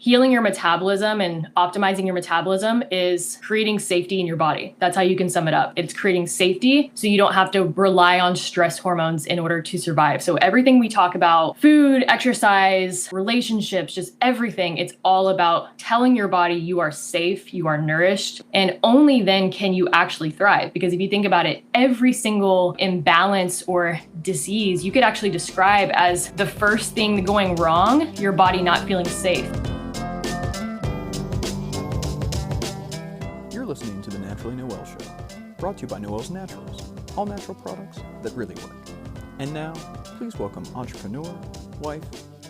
healing your metabolism and optimizing your metabolism is creating safety in your body. That's how you can sum it up. It's creating safety so you don't have to rely on stress hormones in order to survive. So everything we talk about, food, exercise, relationships, just everything, it's all about telling your body you are safe, you are nourished, and only then can you actually thrive. Because if you think about it, every single imbalance or disease you could actually describe as the first thing going wrong, your body not feeling safe. You're listening to the Naturally Noel Show, brought to you by Noel's Naturals, all natural products that really work. And now, please welcome entrepreneur, wife,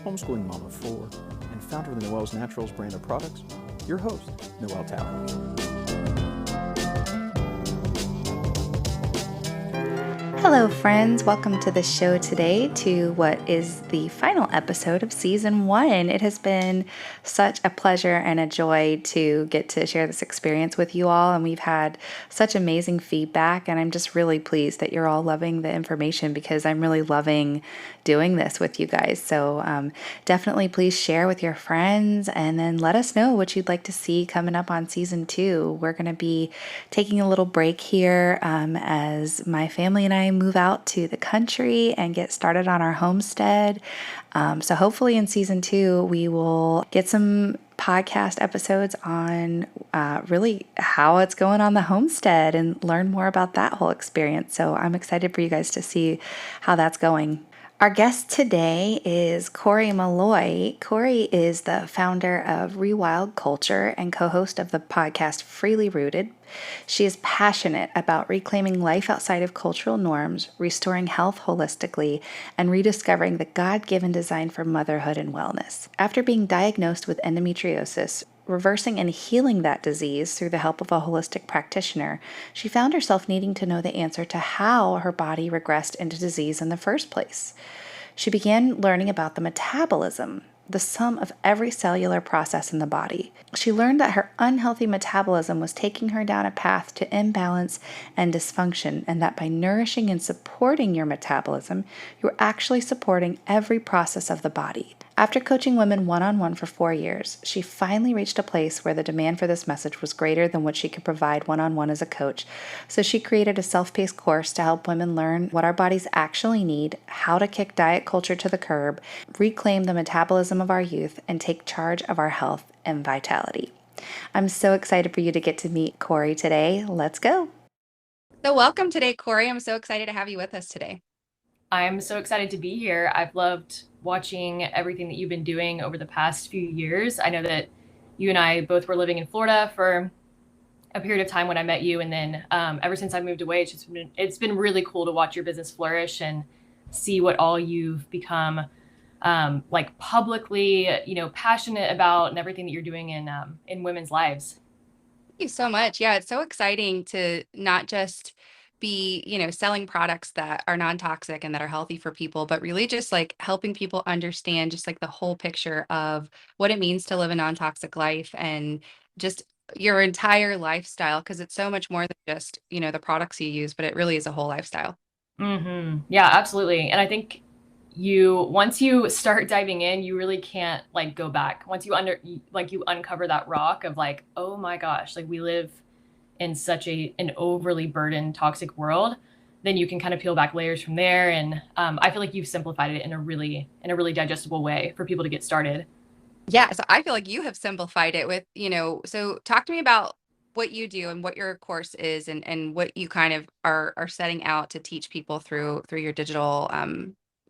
homeschooling mom of 4, and founder of the Noel's Naturals brand of products, your host, Noel Towers. Hello friends, welcome to the show today, to what is the final episode of season 1. It has been such a pleasure and a joy to get to share this experience with you all, and we've had such amazing feedback, and I'm just really pleased that you're all loving the information because I'm really loving doing this with you guys. So definitely please share with your friends and then let us know what you'd like to see coming up on season 2. We're going to be taking a little break here as my family and I move out to the country and get started on our homestead. So hopefully in season 2, we will get some podcast episodes on really how it's going on the homestead and learn more about that whole experience. So I'm excited for you guys to see how that's going. Our guest today is Kori Meloy. Kori is the founder of Rewild Culture and co-host of the podcast Freely Rooted. She is passionate about reclaiming life outside of cultural norms, restoring health holistically, and rediscovering the God-given design for motherhood and wellness. After being diagnosed with endometriosis, reversing and healing that disease through the help of a holistic practitioner, she found herself needing to know the answer to how her body regressed into disease in the first place. She began learning about the metabolism, the sum of every cellular process in the body. She learned that her unhealthy metabolism was taking her down a path to imbalance and dysfunction, and that by nourishing and supporting your metabolism, you're actually supporting every process of the body. After coaching women one-on-one for 4 years, she finally reached a place where the demand for this message was greater than what she could provide one-on-one as a coach. So she created a self-paced course to help women learn what our bodies actually need, how to kick diet culture to the curb, reclaim the metabolism of our youth, and take charge of our health and vitality. I'm so excited for you to get to meet Kori today. Let's go. So welcome today, Kori. I'm so excited to have you with us today. I'm so excited to be here. I've loved watching everything that you've been doing over the past few years. I know that you and I both were living in Florida for a period of time when I met you. And then ever since I moved away, it's been really cool to watch your business flourish and see what all you've become like publicly, passionate about, and everything that you're doing in women's lives. Thank you so much. Yeah, it's so exciting to not just be, selling products that are non-toxic and that are healthy for people, but really just like helping people understand just like the whole picture of what it means to live a non-toxic life and just your entire lifestyle, because it's so much more than just, the products you use, but it really is a whole lifestyle. Mm-hmm. Yeah, absolutely. And I think once you start diving in, you really can't like go back. Once you uncover that rock of like, oh my gosh, like we live in such an overly burdened toxic world, then you can kind of peel back layers from there. And I feel like you've simplified it in a really digestible way for people to get started. Yeah, so I feel like you have simplified it with, so talk to me about what you do and what your course is and what you kind of are setting out to teach people through your digital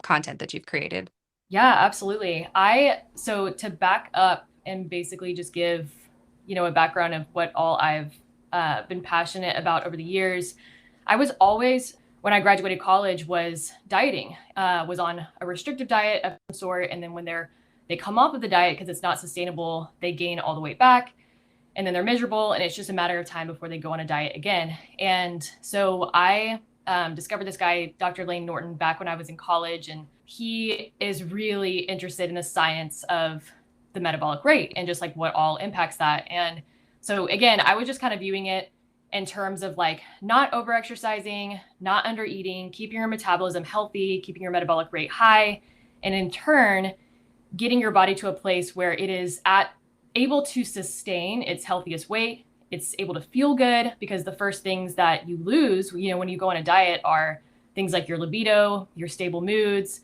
content that you've created. Yeah, absolutely. So to back up and basically just give, a background of what all I've been passionate about over the years. I was always, when I graduated college, was dieting, was on a restrictive diet of some sort. And then when they come off of the diet because it's not sustainable, they gain all the weight back and then they're miserable. And it's just a matter of time before they go on a diet again. And so I discovered this guy, Dr. Lane Norton, back when I was in college. And he is really interested in the science of the metabolic rate and just like what all impacts that. And so again, I was just kind of viewing it in terms of like not over exercising, not under eating, keeping your metabolism healthy, keeping your metabolic rate high, and in turn, getting your body to a place where it is at able to sustain its healthiest weight. It's able to feel good, because the first things that you lose, when you go on a diet, are things like your libido, your stable moods,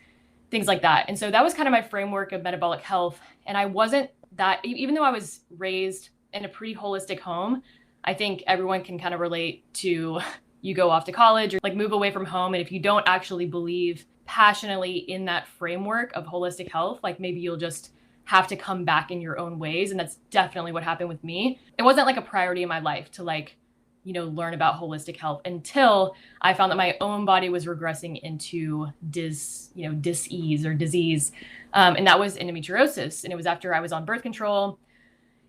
things like that. And so that was kind of my framework of metabolic health. And I wasn't that, even though I was raised in a pretty holistic home, I think everyone can kind of relate to, you go off to college or like move away from home. And if you don't actually believe passionately in that framework of holistic health, like maybe you'll just have to come back in your own ways. And that's definitely what happened with me. It wasn't like a priority in my life to learn about holistic health until I found that my own body was regressing into dis-ease or disease. And that was endometriosis. And it was after I was on birth control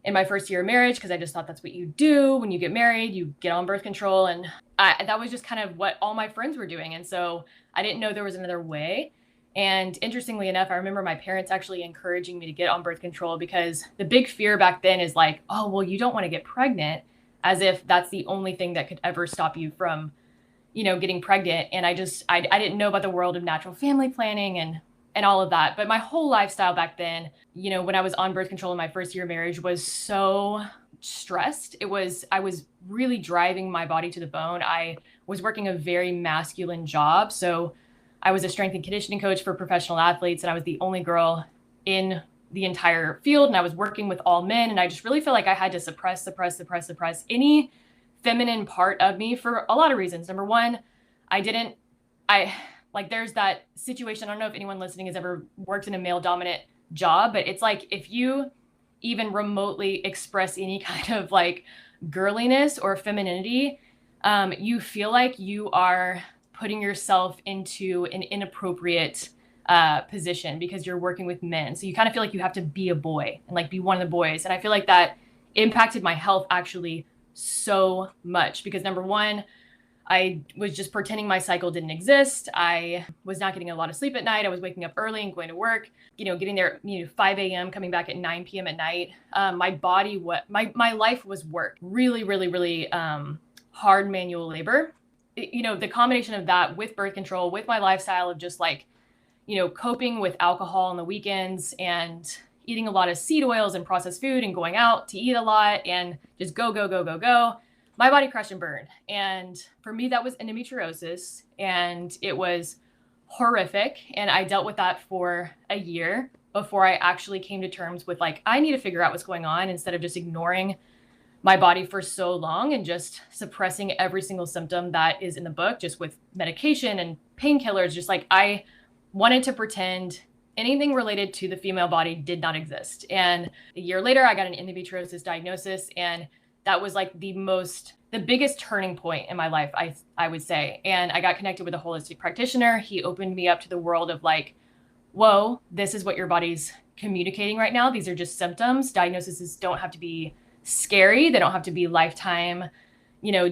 in my first year of marriage, because I just thought that's what you do when you get married, you get on birth control. And that was just kind of what all my friends were doing. And so I didn't know there was another way. And interestingly enough, I remember my parents actually encouraging me to get on birth control, because the big fear back then is like, oh, well, you don't want to get pregnant, as if that's the only thing that could ever stop you from, getting pregnant. And I didn't know about the world of natural family planning and all of that. But my whole lifestyle back then, when I was on birth control in my first year of marriage, was so stressed. I was really driving my body to the bone. I was working a very masculine job. So I was a strength and conditioning coach for professional athletes, and I was the only girl in the entire field, and I was working with all men. And I just really feel like I had to suppress any feminine part of me for a lot of reasons. Number one, there's that situation. I don't know if anyone listening has ever worked in a male dominant job, but it's like, if you even remotely express any kind of like girliness or femininity, you feel like you are putting yourself into an inappropriate position, because you're working with men. So you kind of feel like you have to be a boy and like be one of the boys. And I feel like that impacted my health actually so much, because number one, I was just pretending my cycle didn't exist. I was not getting a lot of sleep at night. I was waking up early and going to work, getting there, 5 a.m., coming back at 9 p.m. at night. My life was work, really, really, really hard manual labor. The combination of that with birth control, with my lifestyle of just like, coping with alcohol on the weekends and eating a lot of seed oils and processed food and going out to eat a lot and just go, my body crashed and burned. And for me, that was endometriosis, and it was horrific. And I dealt with that for a year before I actually came to terms with like, I need to figure out what's going on, instead of just ignoring my body for so long and just suppressing every single symptom that is in the book, just with medication and painkillers. Just like, I wanted to pretend anything related to the female body did not exist. And a year later, I got an endometriosis diagnosis, and that was like the biggest turning point in my life, I would say. And I got connected with a holistic practitioner. He opened me up to the world of like, whoa, this is what your body's communicating right now. These are just symptoms. Diagnoses don't have to be scary. They don't have to be lifetime,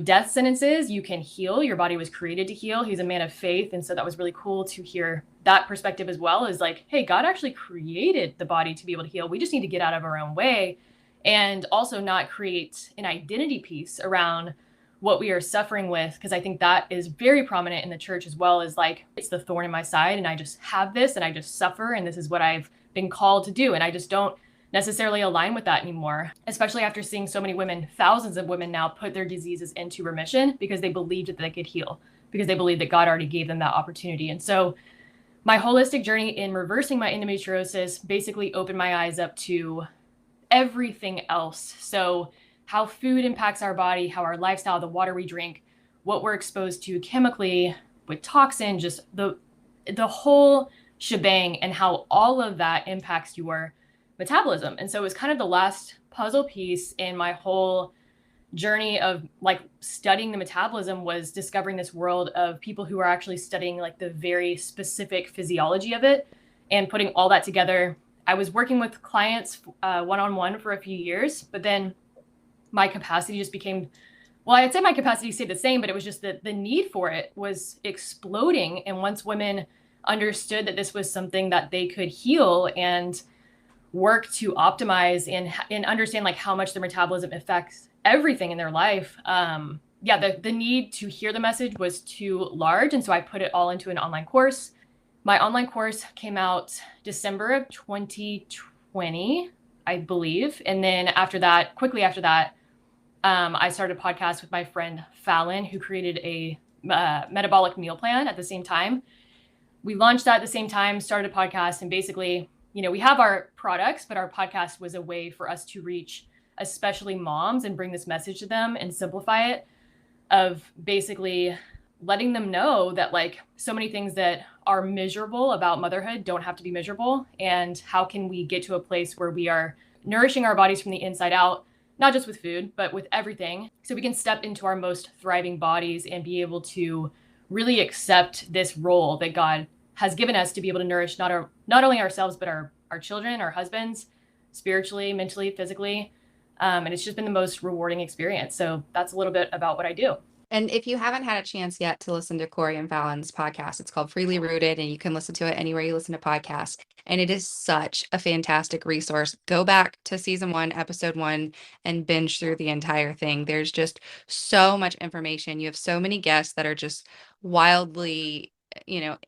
death sentences. You can heal. Your body was created to heal. He's a man of faith. And so that was really cool to hear that perspective as well, is like, hey, God actually created the body to be able to heal. We just need to get out of our own way, and also not create an identity piece around what we are suffering with. Because I think that is very prominent in the church as well, is like, it's the thorn in my side, and I just have this, and I just suffer, and this is what I've been called to do. And I just don't necessarily align with that anymore, especially after seeing so many women, thousands of women now, put their diseases into remission because they believed that they could heal, because they believed that God already gave them that opportunity. And so my holistic journey in reversing my endometriosis basically opened my eyes up to everything else. So how food impacts our body, how our lifestyle, the water we drink, what we're exposed to chemically with toxin, just the whole shebang, and how all of that impacts your metabolism. And so it was kind of the last puzzle piece in my whole journey of like studying the metabolism, was discovering this world of people who are actually studying like the very specific physiology of it and putting all that together. I was working with clients one-on-one for a few years, but then my capacity just became, well, I'd say my capacity stayed the same, but it was just that the need for it was exploding. And once women understood that this was something that they could heal and work to optimize and understand like how much their metabolism affects everything in their life, the need to hear the message was too large. And so I put it all into an online course. My online course came out December of 2020. I believe. And then quickly after that, I started a podcast with my friend Fallon, who created a metabolic meal plan at the same time. We launched that at the same time, started a podcast, and basically, we have our products, but our podcast was a way for us to reach especially moms and bring this message to them and simplify it, of basically letting them know that like so many things that are miserable about motherhood don't have to be miserable. And how can we get to a place where we are nourishing our bodies from the inside out, not just with food, but with everything, so we can step into our most thriving bodies and be able to really accept this role that God has given us to be able to nourish not only ourselves, but our children, our husbands, spiritually, mentally, physically. And it's just been the most rewarding experience. So that's a little bit about what I do. And if you haven't had a chance yet to listen to Kori and Fallon's podcast, it's called Freely Rooted, and you can listen to it anywhere you listen to podcasts. And it is such a fantastic resource. Go back to season 1, episode 1, and binge through the entire thing. There's just so much information. You have so many guests that are just wildly,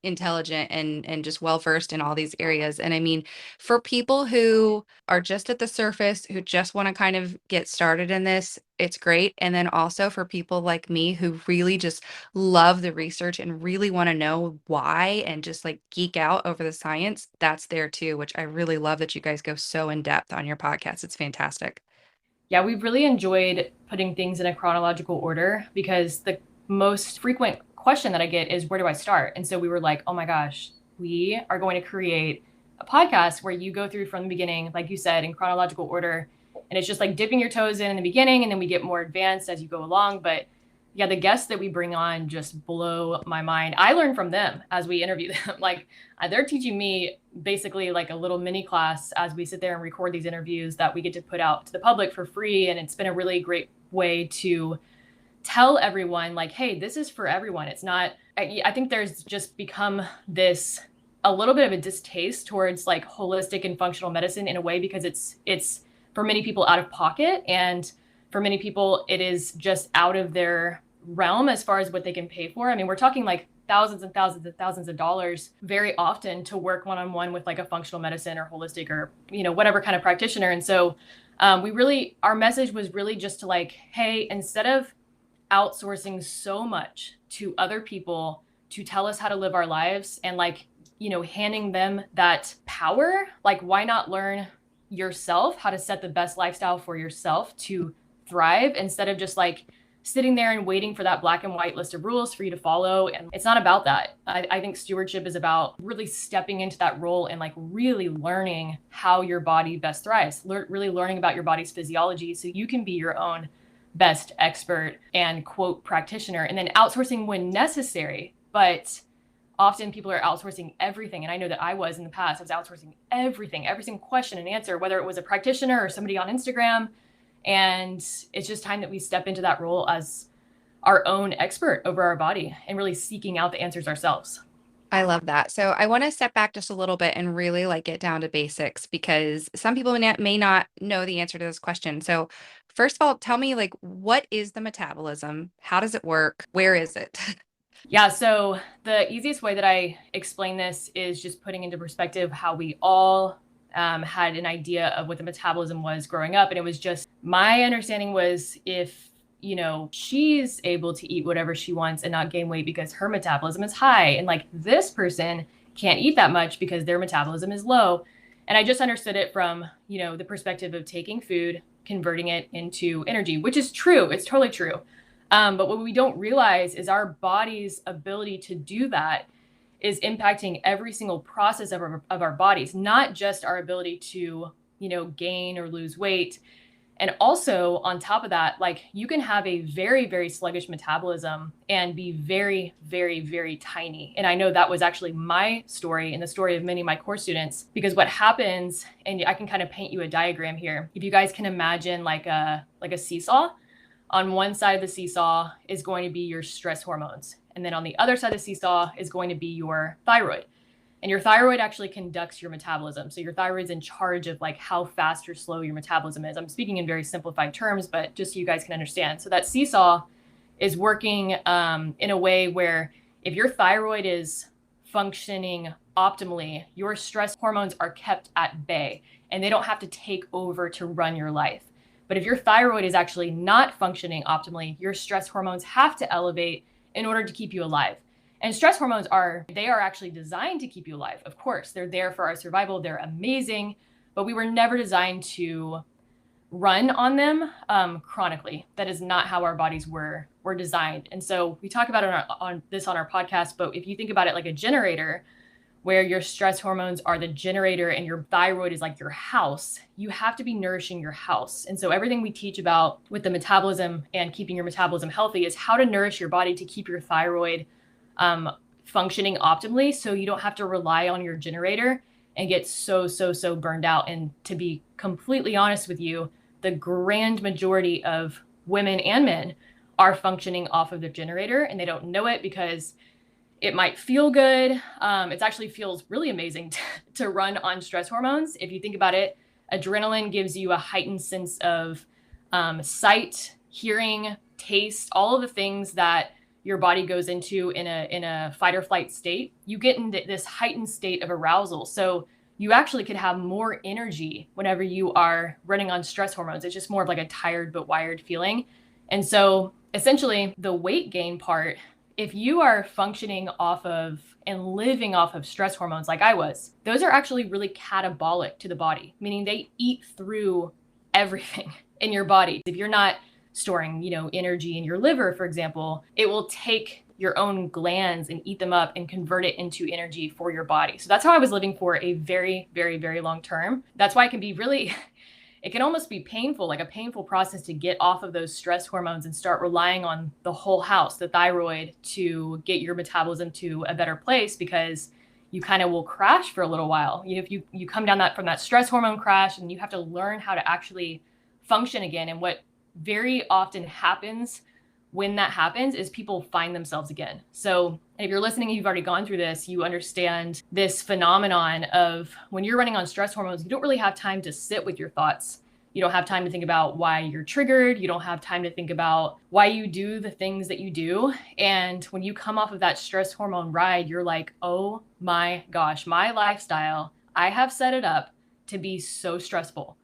intelligent and just well versed in all these areas. And I mean, for people who are just at the surface, who just want to kind of get started in this, it's great. And then also for people like me who really just love the research and really want to know why and just like geek out over the science, that's there too, which I really love that you guys go so in depth on your podcast. It's fantastic. Yeah, we've really enjoyed putting things in a chronological order, because the most frequent question that I get is, where do I start? And so we were like, oh my gosh, we are going to create a podcast where you go through from the beginning, like you said, in chronological order. And it's just like dipping your toes in the beginning, and then we get more advanced as you go along. But yeah, the guests that we bring on just blow my mind. I learn from them as we interview them. Like they're teaching me basically like a little mini class as we sit there and record these interviews that we get to put out to the public for free. And it's been a really great way to tell everyone like, hey, this is for everyone. It's not, I think there's just become this a little bit of a distaste towards like holistic and functional medicine in a way, because it's for many people out of pocket. And for many people, it is just out of their realm as far as what they can pay for. I mean, we're talking like thousands and thousands and thousands of dollars very often to work one-on-one with like a functional medicine or holistic or, whatever kind of practitioner. And so our message was really just to like, hey, instead of outsourcing so much to other people to tell us how to live our lives and like, handing them that power, like why not learn yourself how to set the best lifestyle for yourself to thrive, instead of just like sitting there and waiting for that black and white list of rules for you to follow. And it's not about that. I think stewardship is about really stepping into that role and like really learning how your body best thrives, really learning about your body's physiology so you can be your own best expert and quote practitioner, and then outsourcing when necessary. But often people are outsourcing everything. And I know that I was in the past. I was outsourcing everything, every single question and answer, whether it was a practitioner or somebody on Instagram. And it's just time that we step into that role as our own expert over our body and really seeking out the answers ourselves. I love that. So I want to step back just a little bit and really like get down to basics, because some people may not know the answer to this question. So first of all, tell me like, what is the metabolism? How does it work? Where is it? Yeah, so the easiest way that I explain this is just putting into perspective how we all had an idea of what the metabolism was growing up. And it was just, my understanding was, if she's able to eat whatever she wants and not gain weight because her metabolism is high, and like this person can't eat that much because their metabolism is low. And I just understood it from, the perspective of taking food, converting it into energy, which is true. It's totally true. But what we don't realize is our body's ability to do that is impacting every single process of our bodies, not just our ability to, gain or lose weight. And also on top of that, like you can have a very, very sluggish metabolism and be very, very, very tiny. And I know that was actually my story and the story of many of my course students, because what happens, and I can kind of paint you a diagram here. If you guys can imagine like a seesaw, on one side of the seesaw is going to be your stress hormones. And then on the other side of the seesaw is going to be your thyroid. And your thyroid actually conducts your metabolism. So your thyroid's in charge of like how fast or slow your metabolism is. I'm speaking in very simplified terms, but just so you guys can understand. So that seesaw is working in a way where if your thyroid is functioning optimally, your stress hormones are kept at bay and they don't have to take over to run your life. But if your thyroid is actually not functioning optimally, your stress hormones have to elevate in order to keep you alive. And stress hormones are actually designed to keep you alive. Of course, they're there for our survival. They're amazing, but we were never designed to run on them chronically. That is not how our bodies were designed. And so we talk about it on our podcast. But if you think about it like a generator, where your stress hormones are the generator and your thyroid is like your house, you have to be nourishing your house. And so everything we teach about with the metabolism and keeping your metabolism healthy is how to nourish your body to keep your thyroid functioning optimally, so you don't have to rely on your generator and get so burned out. And to be completely honest with you, the grand majority of women and men are functioning off of the generator, and they don't know it because it might feel good. It actually feels really amazing to run on stress hormones. If you think about it, adrenaline gives you a heightened sense of sight, hearing, taste, all of the things that your body goes into in a fight or flight state. You get into this heightened state of arousal. So you actually could have more energy whenever you are running on stress hormones. It's just more of like a tired but wired feeling. And so essentially the weight gain part, if you are functioning off of and living off of stress hormones like I was, those are actually really catabolic to the body, meaning they eat through everything in your body. If you're not storing, energy in your liver, for example, it will take your own glands and eat them up and convert it into energy for your body. So that's how I was living for a very, very, very long term. That's why it can be really it can almost be painful, like a painful process to get off of those stress hormones and start relying on the whole house, the thyroid, to get your metabolism to a better place, because you kind of will crash for a little while. If you come down from that stress hormone crash, and you have to learn how to actually function again. And what very often happens when that happens is people find themselves again. So if you're listening and you've already gone through this, you understand this phenomenon of when you're running on stress hormones, you don't really have time to sit with your thoughts. You don't have time to think about why you're triggered. You don't have time to think about why you do the things that you do. And when you come off of that stress hormone ride, you're like, oh my gosh, my lifestyle, I have set it up to be so stressful.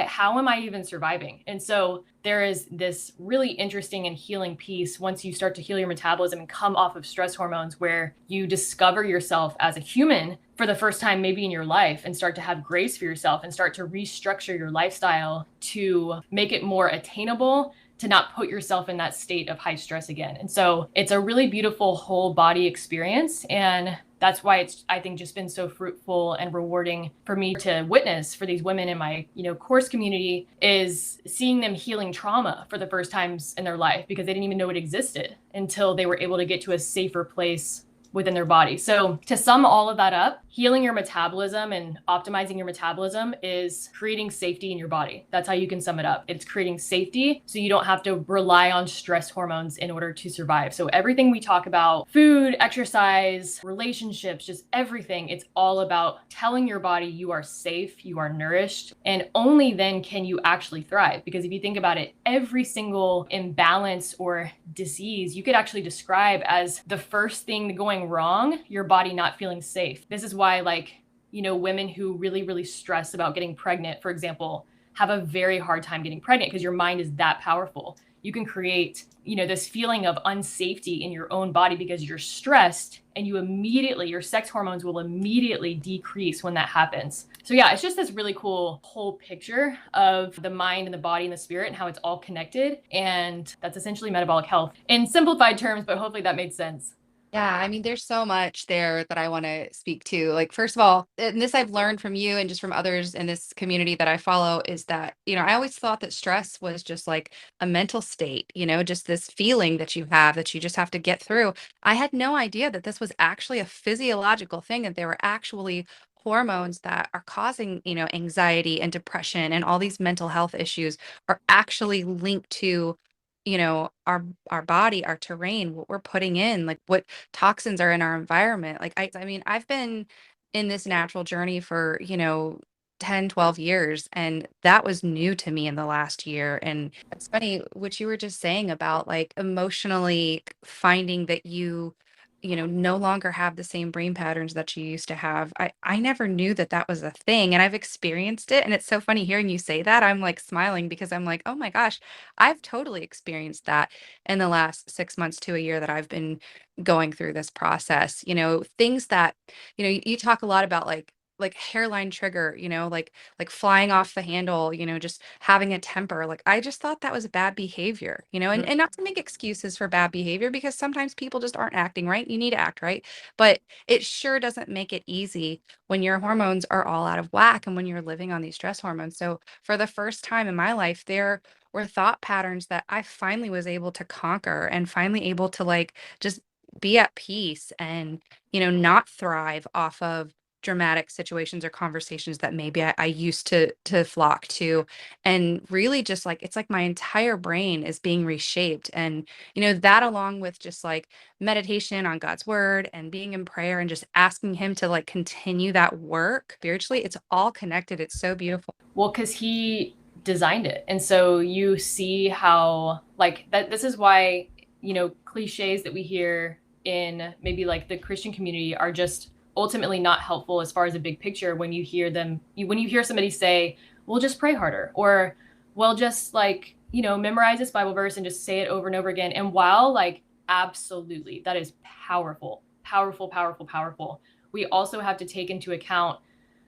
How am I even surviving? And so there is this really interesting and healing piece once you start to heal your metabolism and come off of stress hormones, where you discover yourself as a human for the first time maybe in your life, and start to have grace for yourself and start to restructure your lifestyle to make it more attainable, to not put yourself in that state of high stress again. And so it's a really beautiful whole body experience. And that's why it's, I think, just been so fruitful and rewarding for me to witness for these women in my, course community, is seeing them healing trauma for the first times in their life, because they didn't even know it existed until they were able to get to a safer place within their body. So to sum all of that up, healing your metabolism and optimizing your metabolism is creating safety in your body. That's how you can sum it up. It's creating safety so you don't have to rely on stress hormones in order to survive. So everything we talk about, food, exercise, relationships, just everything, it's all about telling your body you are safe, you are nourished, and only then can you actually thrive. Because if you think about it, every single imbalance or disease you could actually describe as the first thing going wrong, your body not feeling safe. This is why, women who really stress about getting pregnant, for example, have a very hard time getting pregnant, because your mind is that powerful. You can create, this feeling of unsafety in your own body because you're stressed, and your sex hormones will immediately decrease when that happens. So yeah, it's just this really cool whole picture of the mind and the body and the spirit and how it's all connected. And that's essentially metabolic health in simplified terms, but hopefully that made sense. Yeah, I mean, there's so much there that I want to speak to. Like, first of all, and this I've learned from you and just from others in this community that I follow, is that, I always thought that stress was just like a mental state, just this feeling that you have that you just have to get through. I had no idea that this was actually a physiological thing, that there were actually hormones that are causing, anxiety and depression, and all these mental health issues are actually linked to our body, our terrain, what we're putting in, like what toxins are in our environment. Like, I mean, I've been in this natural journey for 10, 12 years, and that was new to me in the last year. And it's funny what you were just saying about like emotionally finding that no longer have the same brain patterns that you used to have. I never knew that that was a thing, and I've experienced it. And it's so funny hearing you say that. I'm like smiling because I'm like, oh my gosh, I've totally experienced that in the last 6 months to a year that I've been going through this process. Things that, you talk a lot about like hairline trigger, like flying off the handle, just having a temper. Like I just thought that was bad behavior, and not to make excuses for bad behavior because sometimes people just aren't acting right. You need to act right. But it sure doesn't make it easy when your hormones are all out of whack and when you're living on these stress hormones. So for the first time in my life, there were thought patterns that I finally was able to conquer and finally able to like just be at peace and, not thrive off of dramatic situations or conversations that maybe I used to flock to, and really just like it's like my entire brain is being reshaped. And that along with just like meditation on God's word and being in prayer and just asking him to like continue that work spiritually, it's all connected. It's so beautiful. Well, because he designed it. And so you see how, like, that this is why, cliches that we hear in maybe like the Christian community are just ultimately not helpful as far as a big picture when you hear when you hear somebody say, well, just pray harder, or, well, just like, memorize this Bible verse and just say it over and over again. And while like, absolutely, that is powerful, powerful, powerful, powerful, we also have to take into account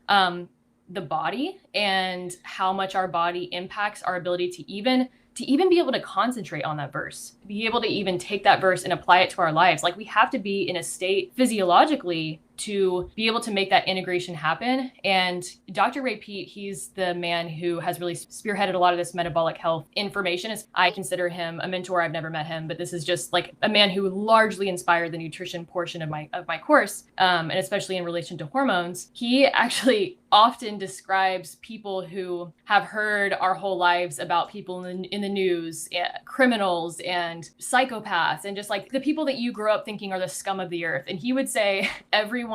the body and how much our body impacts our ability to even be able to concentrate on that verse, be able to even take that verse and apply it to our lives. Like we have to be in a state physiologically to be able to make that integration happen. And Dr. Ray Peat, he's the man who has really spearheaded a lot of this metabolic health information. I consider him a mentor. I've never met him, but this is just like a man who largely inspired the nutrition portion of my course, and especially in relation to hormones. He actually often describes people who have heard our whole lives about people in the news, criminals and psychopaths, and just like the people that you grew up thinking are the scum of the earth. And he would say everyone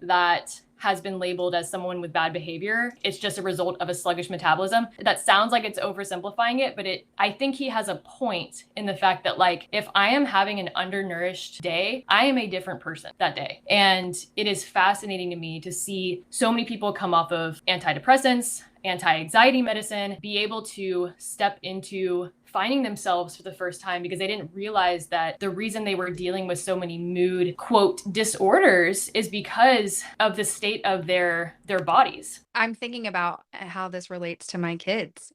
that has been labeled as someone with bad behavior, it's just a result of a sluggish metabolism. That sounds like it's oversimplifying it, but I think he has a point in the fact that like, if I am having an undernourished day, I am a different person that day. And it is fascinating to me to see so many people come off of antidepressants, anti-anxiety medicine, be able to step into finding themselves for the first time because they didn't realize that the reason they were dealing with so many mood, quote, disorders is because of the state of their bodies. I'm thinking about how this relates to my kids.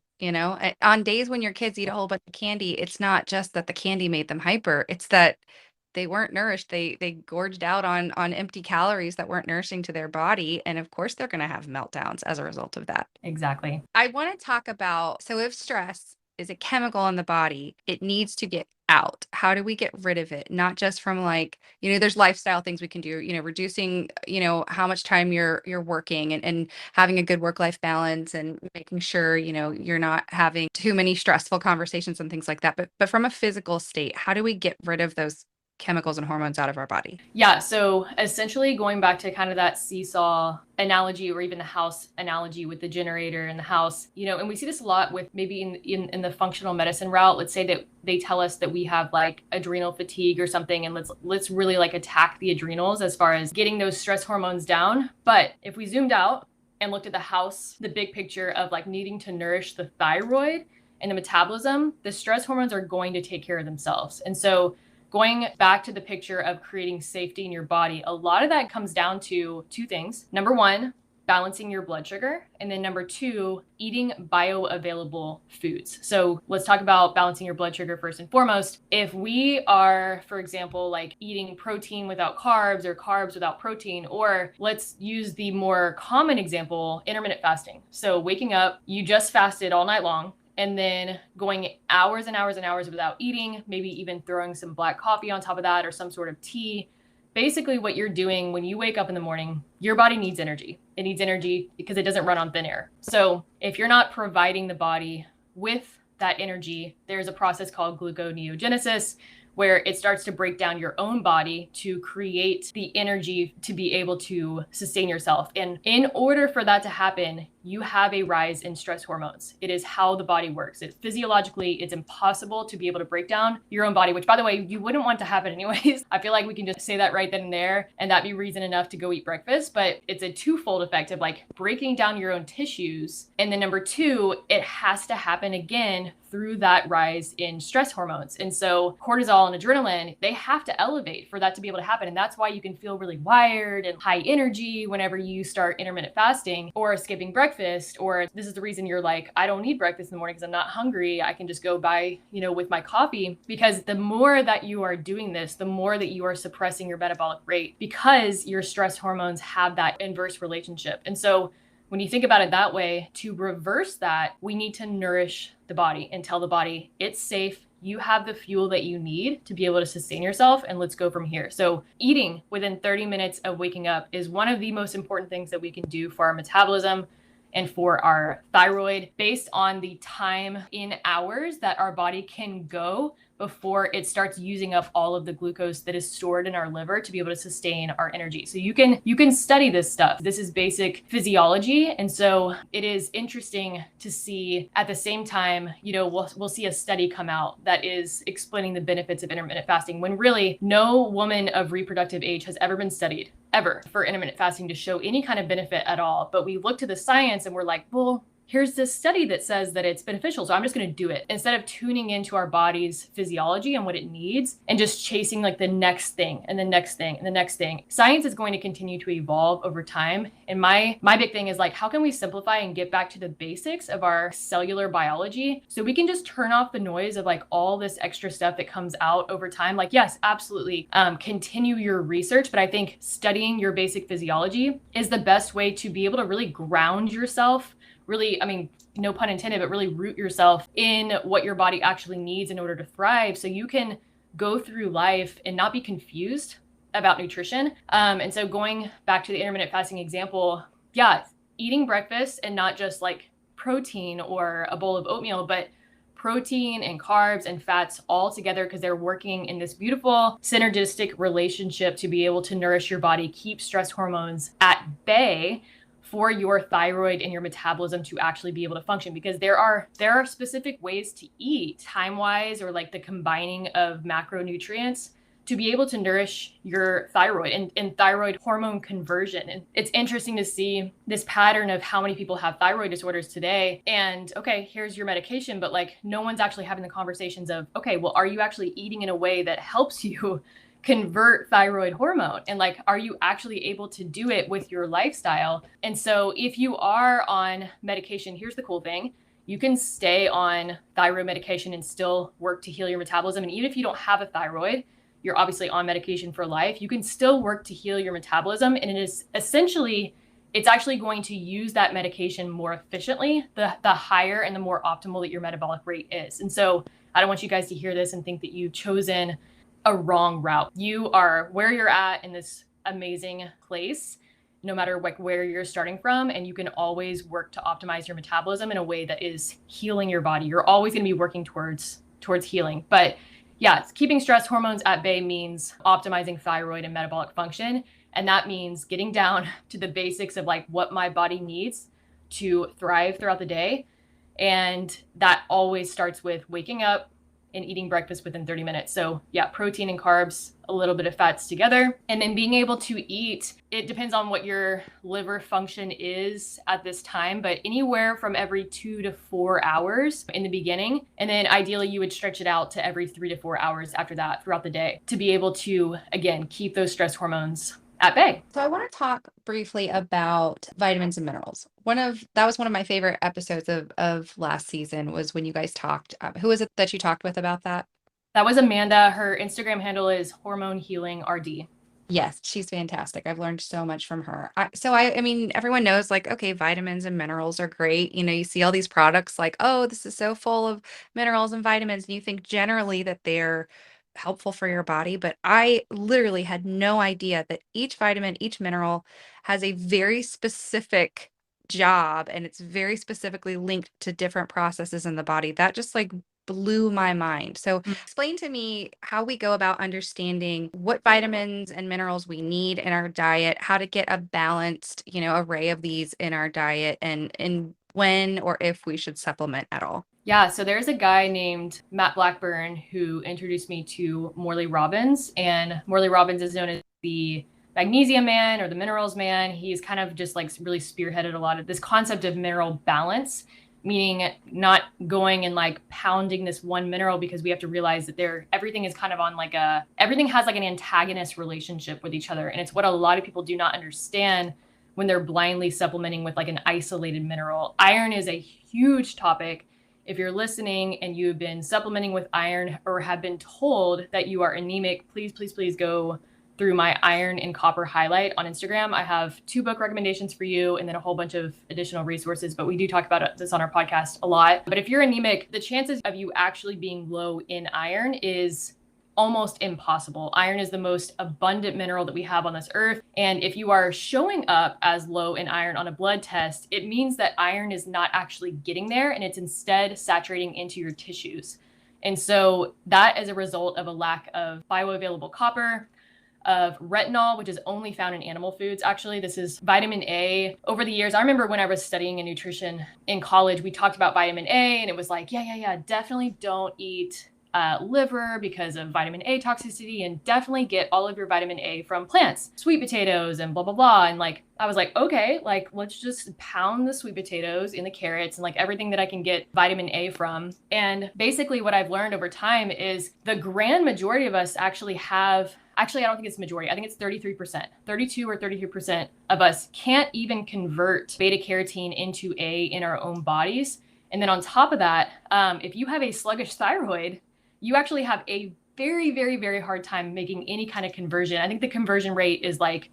On days when your kids eat a whole bunch of candy, it's not just that the candy made them hyper, it's that they weren't nourished. They gorged out on empty calories that weren't nourishing to their body. And of course, they're going to have meltdowns as a result of that. Exactly. I want to talk about, so if stress is a chemical in the body, it needs to get out. How do we get rid of it? Not just from like, there's lifestyle things we can do, reducing, how much time you're working and having a good work-life balance and making sure, you're not having too many stressful conversations and things like that. But from a physical state, how do we get rid of those chemicals and hormones out of our body? Yeah. So essentially going back to kind of that seesaw analogy, or even the house analogy with the generator in the house, and we see this a lot with maybe in the functional medicine route. Let's say that they tell us that we have like adrenal fatigue or something, and let's really like attack the adrenals as far as getting those stress hormones down. But if we zoomed out and looked at the house, the big picture of like needing to nourish the thyroid and the metabolism, the stress hormones are going to take care of themselves. And so going back to the picture of creating safety in your body, a lot of that comes down to two things. Number one, balancing your blood sugar. And then number two, eating bioavailable foods. So let's talk about balancing your blood sugar first and foremost. If we are, for example, like eating protein without carbs or carbs without protein, or let's use the more common example, intermittent fasting. So waking up, you just fasted all night long, and then going hours and hours and hours without eating, maybe even throwing some black coffee on top of that or some sort of tea. Basically what you're doing when you wake up in the morning, your body needs energy. It needs energy because it doesn't run on thin air. So if you're not providing the body with that energy, there's a process called gluconeogenesis where it starts to break down your own body to create the energy to be able to sustain yourself. And in order for that to happen, you have a rise in stress hormones. It is how the body works. Physiologically, it's impossible to be able to break down your own body, which, by the way, you wouldn't want to happen anyways. I feel like we can just say that right then and there, and that'd be reason enough to go eat breakfast. But it's a twofold effect of like breaking down your own tissues. And then number two, it has to happen again through that rise in stress hormones. And so cortisol and adrenaline, they have to elevate for that to be able to happen. And that's why you can feel really wired and high energy whenever you start intermittent fasting or skipping breakfast. Or this is the reason you're like, I don't need breakfast in the morning because I'm not hungry. I can just go by, with my coffee. Because the more that you are doing this, the more that you are suppressing your metabolic rate because your stress hormones have that inverse relationship. And so when you think about it that way, to reverse that, we need to nourish the body and tell the body it's safe. You have the fuel that you need to be able to sustain yourself, and let's go from here. So eating within 30 minutes of waking up is one of the most important things that we can do for our metabolism and for our thyroid, based on the time in hours that our body can go before it starts using up all of the glucose that is stored in our liver to be able to sustain our energy. So you can study this stuff. This is basic physiology. And so it is interesting to see at the same time, we'll see a study come out that is explaining the benefits of intermittent fasting when really no woman of reproductive age has ever been studied ever for intermittent fasting to show any kind of benefit at all. But we look to the science and we're like, well, here's this study that says that it's beneficial, so I'm just going to do it. Instead of tuning into our body's physiology and what it needs and just chasing like the next thing and the next thing and the next thing. Science is going to continue to evolve over time. And my big thing is like, how can we simplify and get back to the basics of our cellular biology so we can just turn off the noise of like all this extra stuff that comes out over time? Like, yes, absolutely. Continue your research, but I think studying your basic physiology is the best way to be able to really ground yourself. Really, no pun intended, but really root yourself in what your body actually needs in order to thrive so you can go through life and not be confused about nutrition. And so going back to the intermittent fasting example, yeah, eating breakfast and not just like protein or a bowl of oatmeal, but protein and carbs and fats all together because they're working in this beautiful synergistic relationship to be able to nourish your body, keep stress hormones at bay for your thyroid and your metabolism to actually be able to function, because there are specific ways to eat time-wise or like the combining of macronutrients to be able to nourish your thyroid and thyroid hormone conversion. And it's interesting to see this pattern of how many people have thyroid disorders today. And okay, here's your medication, but like no one's actually having the conversations of, okay, well, are you actually eating in a way that helps you convert thyroid hormone? And like, are you actually able to do it with your lifestyle? And so if you are on medication, here's the cool thing. You can stay on thyroid medication and still work to heal your metabolism. And even if you don't have a thyroid, you're obviously on medication for life, you can still work to heal your metabolism. And it is essentially, it's actually going to use that medication more efficiently, the higher and the more optimal that your metabolic rate is. And so I don't want you guys to hear this and think that you've chosen a wrong route. You are where you're at in this amazing place, no matter like where you're starting from, and you can always work to optimize your metabolism in a way that is healing your body. You're always going to be working towards healing. But yeah, keeping stress hormones at bay means optimizing thyroid and metabolic function. And that means getting down to the basics of like what my body needs to thrive throughout the day. And that always starts with waking up and eating breakfast within 30 minutes. So yeah, protein and carbs, a little bit of fats together. And then being able to eat, it depends on what your liver function is at this time, but anywhere from every 2 to 4 hours in the beginning. And then ideally you would stretch it out to every 3 to 4 hours after that throughout the day to be able to, again, keep those stress hormones at bay. So I want to talk briefly about vitamins and minerals. That was one of my favorite episodes of last season was when you guys talked. Who was it that you talked with about that? That was Amanda. Her Instagram handle is Hormone Healing RD. Yes, she's fantastic. I've learned so much from her. I mean, everyone knows like, okay, vitamins and minerals are great. You see all these products like, oh, this is so full of minerals and vitamins, and you think generally that they're helpful for your body. But I literally had no idea that each vitamin, each mineral has a very specific job, and it's very specifically linked to different processes in the body. That just like blew my mind. So explain to me how we go about understanding what vitamins and minerals we need in our diet, how to get a balanced, array of these in our diet, and when or if we should supplement at all. Yeah, so there's a guy named Matt Blackburn who introduced me to Morley Robbins, and Morley Robbins is known as the magnesium man or the minerals man. He's kind of just like really spearheaded a lot of this concept of mineral balance, meaning not going and like pounding this one mineral, because we have to realize that everything is kind of on like everything has like an antagonist relationship with each other. And it's what a lot of people do not understand when they're blindly supplementing with like an isolated mineral. Iron is a huge topic. If you're listening and you've been supplementing with iron or have been told that you are anemic, please, please, please go through my iron and copper highlight on Instagram. I have 2 book recommendations for you and then a whole bunch of additional resources, but we do talk about this on our podcast a lot. But if you're anemic, the chances of you actually being low in iron is almost impossible. Iron is the most abundant mineral that we have on this earth. And if you are showing up as low in iron on a blood test, it means that iron is not actually getting there and it's instead saturating into your tissues. And so that is a result of a lack of bioavailable copper, of retinol, which is only found in animal foods. Actually, this is vitamin A. Over the years, I remember when I was studying in nutrition in college, we talked about vitamin A and it was like, yeah, definitely don't eat liver because of vitamin A toxicity, and definitely get all of your vitamin A from plants, sweet potatoes and blah, blah, blah. And like, I was like, okay, like, let's just pound the sweet potatoes in the carrots and like everything that I can get vitamin A from. And basically what I've learned over time is the grand majority of us actually I don't think it's majority. I think it's 33%, 32 or 33% of us can't even convert beta carotene into A in our own bodies. And then on top of that, if you have a sluggish thyroid, you actually have a very, very, very hard time making any kind of conversion. I think the conversion rate is like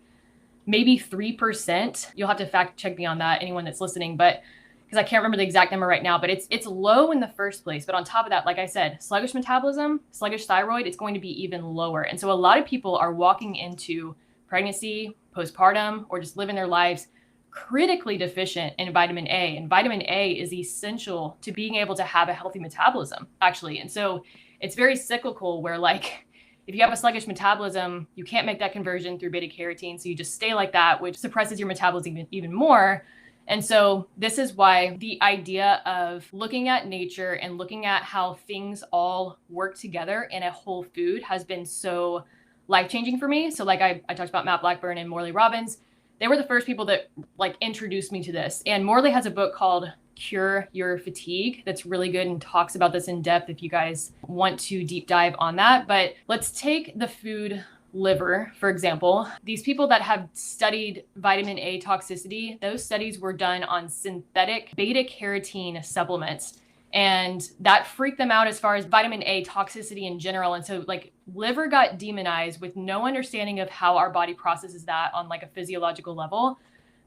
maybe 3%. You'll have to fact check me on that, anyone that's listening, but because I can't remember the exact number right now, but it's low in the first place. But on top of that, like I said, sluggish metabolism, sluggish thyroid, it's going to be even lower. And so a lot of people are walking into pregnancy, postpartum, or just living their lives critically deficient in vitamin A. And vitamin A is essential to being able to have a healthy metabolism, actually. And so it's very cyclical where like, if you have a sluggish metabolism, you can't make that conversion through beta carotene. So you just stay like that, which suppresses your metabolism even more. And so this is why the idea of looking at nature and looking at how things all work together in a whole food has been so life-changing for me. So like I talked about Matt Blackburn and Morley Robbins. They were the first people that like introduced me to this. And Morley has a book called Cure Your Fatigue that's really good and talks about this in depth if you guys want to deep dive on that. But let's take the food liver, for example. These people that have studied vitamin A toxicity, those studies were done on synthetic beta carotene supplements. And that freaked them out as far as vitamin A toxicity in general. And so like liver got demonized with no understanding of how our body processes that on like a physiological level.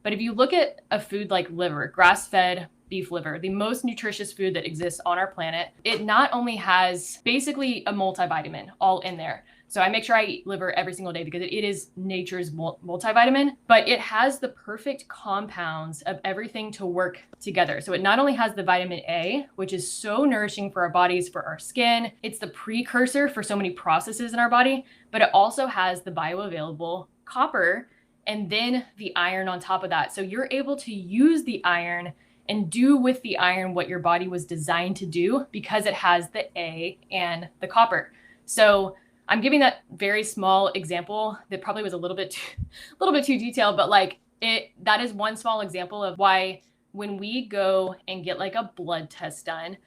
But if you look at a food like liver, grass-fed beef liver, the most nutritious food that exists on our planet, it not only has basically a multivitamin all in there. So I make sure I eat liver every single day because it is nature's multivitamin, but it has the perfect compounds of everything to work together. So it not only has the vitamin A, which is so nourishing for our bodies, for our skin, it's the precursor for so many processes in our body, but it also has the bioavailable copper and then the iron on top of that. So you're able to use the iron and do with the iron what your body was designed to do because it has the A and the copper. So I'm giving that very small example that probably was a little bit too detailed, but like that is one small example of why when we go and get like a blood test done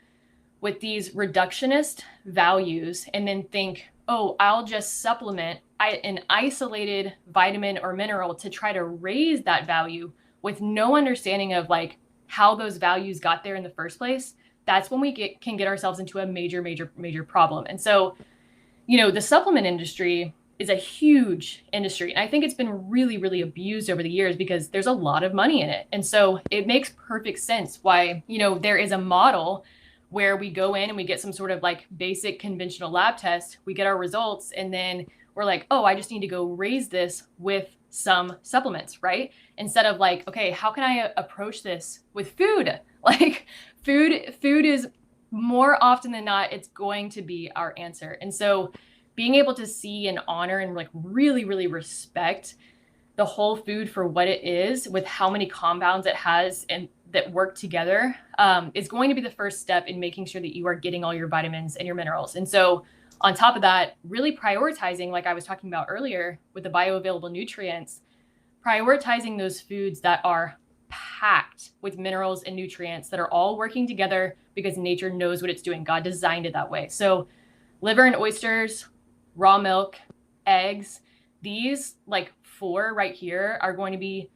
with these reductionist values and then think, oh, I'll just supplement an isolated vitamin or mineral to try to raise that value with no understanding of like how those values got there in the first place, that's when we can get ourselves into a major problem. And so the supplement industry is a huge industry. And I think it's been really, really abused over the years because there's a lot of money in it. And so it makes perfect sense why, there is a model where we go in and we get some sort of like basic conventional lab test, we get our results, and then we're like, oh, I just need to go raise this with some supplements, right? Instead of like, okay, how can I approach this with food? Like food is more often than not, it's going to be our answer. And so being able to see and honor and like really, really respect the whole food for what it is with how many compounds it has and that work together is going to be the first step in making sure that you are getting all your vitamins and your minerals. And so on top of that, really prioritizing, like I was talking about earlier with the bioavailable nutrients, prioritizing those foods that are packed with minerals and nutrients that are all working together because nature knows what it's doing. God designed it that way. So liver and oysters, raw milk, eggs, these like 4 right here are going to be,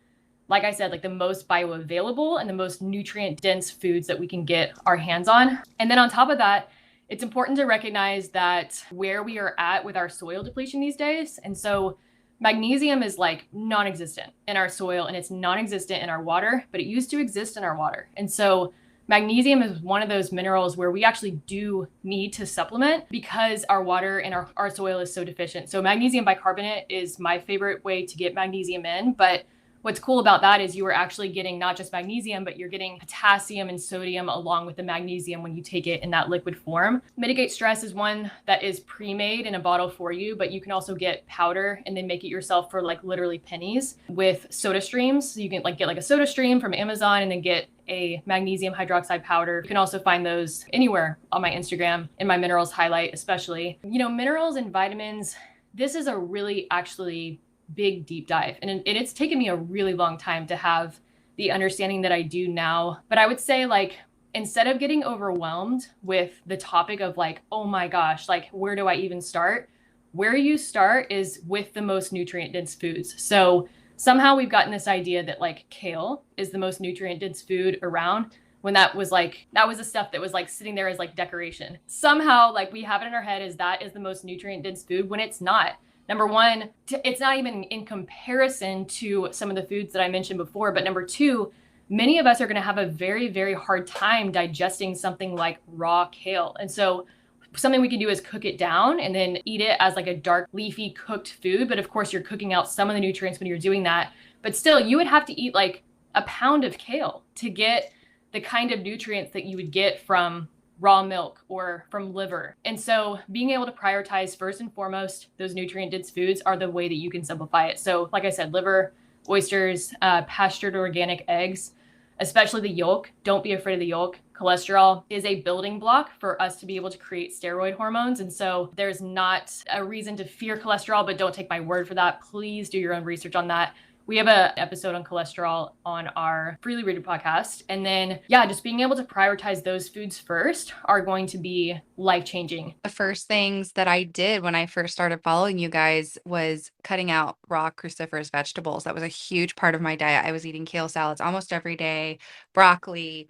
like I said, like the most bioavailable and the most nutrient dense foods that we can get our hands on. And then on top of that, it's important to recognize that where we are at with our soil depletion these days. And so magnesium is like non-existent in our soil and it's non-existent in our water, but it used to exist in our water. And so magnesium is one of those minerals where we actually do need to supplement because our water and our soil is so deficient. So magnesium bicarbonate is my favorite way to get magnesium in, but what's cool about that is you are actually getting not just magnesium, but you're getting potassium and sodium along with the magnesium when you take it in that liquid form. Mitigate Stress is one that is pre-made in a bottle for you, but you can also get powder and then make it yourself for like literally pennies with soda streams. So you can like get like a soda stream from Amazon and then get a magnesium hydroxide powder. You can also find those anywhere on my Instagram in my minerals highlight, especially. You know, minerals and vitamins, this is a really actually big deep dive. And it's taken me a really long time to have the understanding that I do now. But I would say like, instead of getting overwhelmed with the topic of like, oh my gosh, like where do I even start? Where you start is with the most nutrient dense foods. So somehow we've gotten this idea that like kale is the most nutrient dense food around when that was the stuff that was like sitting there as like decoration. Somehow like we have it in our head as that is the most nutrient dense food when it's not. Number one, it's not even in comparison to some of the foods that I mentioned before. But number two, many of us are going to have a very, very hard time digesting something like raw kale. And so something we can do is cook it down and then eat it as like a dark leafy cooked food. But of course, you're cooking out some of the nutrients when you're doing that. But still, you would have to eat like a pound of kale to get the kind of nutrients that you would get from raw milk or from liver. And so being able to prioritize first and foremost, those nutrient dense foods are the way that you can simplify it. So like I said, liver, oysters, pastured organic eggs, especially the yolk. Don't be afraid of the yolk. Cholesterol is a building block for us to be able to create steroid hormones. And so there's not a reason to fear cholesterol, but don't take my word for that. Please do your own research on that. We have an episode on cholesterol on our Freely Rated podcast. And then, yeah, just being able to prioritize those foods first are going to be life-changing. The first things that I did when I first started following you guys was cutting out raw cruciferous vegetables. That was a huge part of my diet. I was eating kale salads almost every day, broccoli,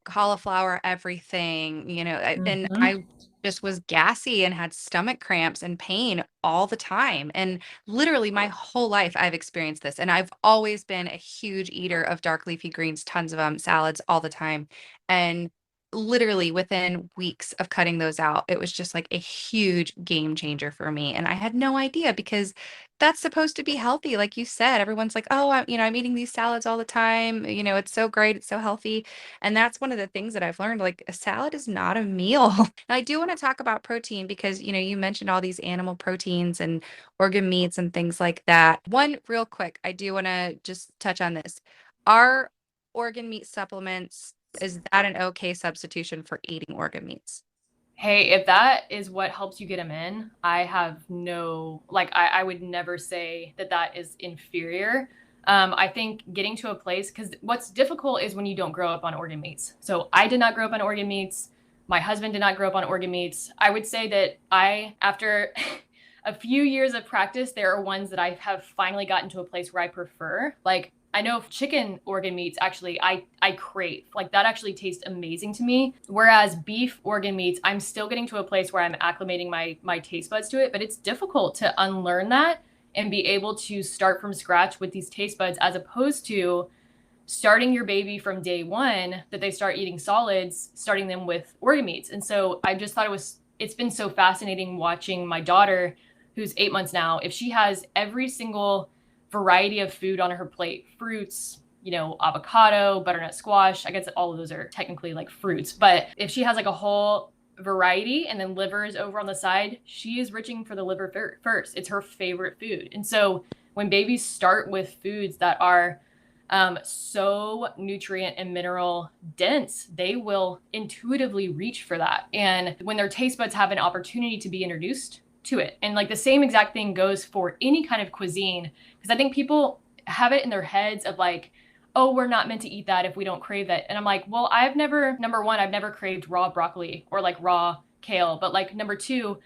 cauliflower, everything, and I just was gassy and had stomach cramps and pain all the time. And literally my whole life I've experienced this. And I've always been a huge eater of dark leafy greens, tons of them, salads all the time. And literally within weeks of cutting those out, it was just like a huge game changer for me. And I had no idea because that's supposed to be healthy. Like you said, everyone's like, oh, I'm eating these salads all the time. It's so great. It's so healthy. And that's one of the things that I've learned, like a salad is not a meal. And I do want to talk about protein because, you mentioned all these animal proteins and organ meats and things like that. One real quick, I do want to just touch on this. Are organ meat supplements, is that an okay substitution for eating organ meats? Hey, if that is what helps you get them in, I have no, I would never say that that is inferior. I think getting to a place, because what's difficult is when you don't grow up on organ meats. So I did not grow up on organ meats. My husband did not grow up on organ meats. I would say that after a few years of practice, there are ones that I have finally gotten to a place where I prefer. Like, I know chicken organ meats, actually, I crave. Like, that actually tastes amazing to me. Whereas beef organ meats, I'm still getting to a place where I'm acclimating my taste buds to it, but it's difficult to unlearn that and be able to start from scratch with these taste buds, as opposed to starting your baby from day one that they start eating solids, starting them with organ meats. And so I just thought it's been so fascinating watching my daughter, who's 8 months now, if she has every single variety of food on her plate, fruits, avocado, butternut squash. I guess all of those are technically like fruits, but if she has like a whole variety and then liver is over on the side, she is reaching for the liver first. It's her favorite food. And so when babies start with foods that are so nutrient and mineral dense, they will intuitively reach for that. And when their taste buds have an opportunity to be introduced to it, and like the same exact thing goes for any kind of cuisine, because I think people have it in their heads of like, oh, we're not meant to eat that if we don't crave it. And I'm like, well, number one, I've never craved raw broccoli or like raw kale. But like number two,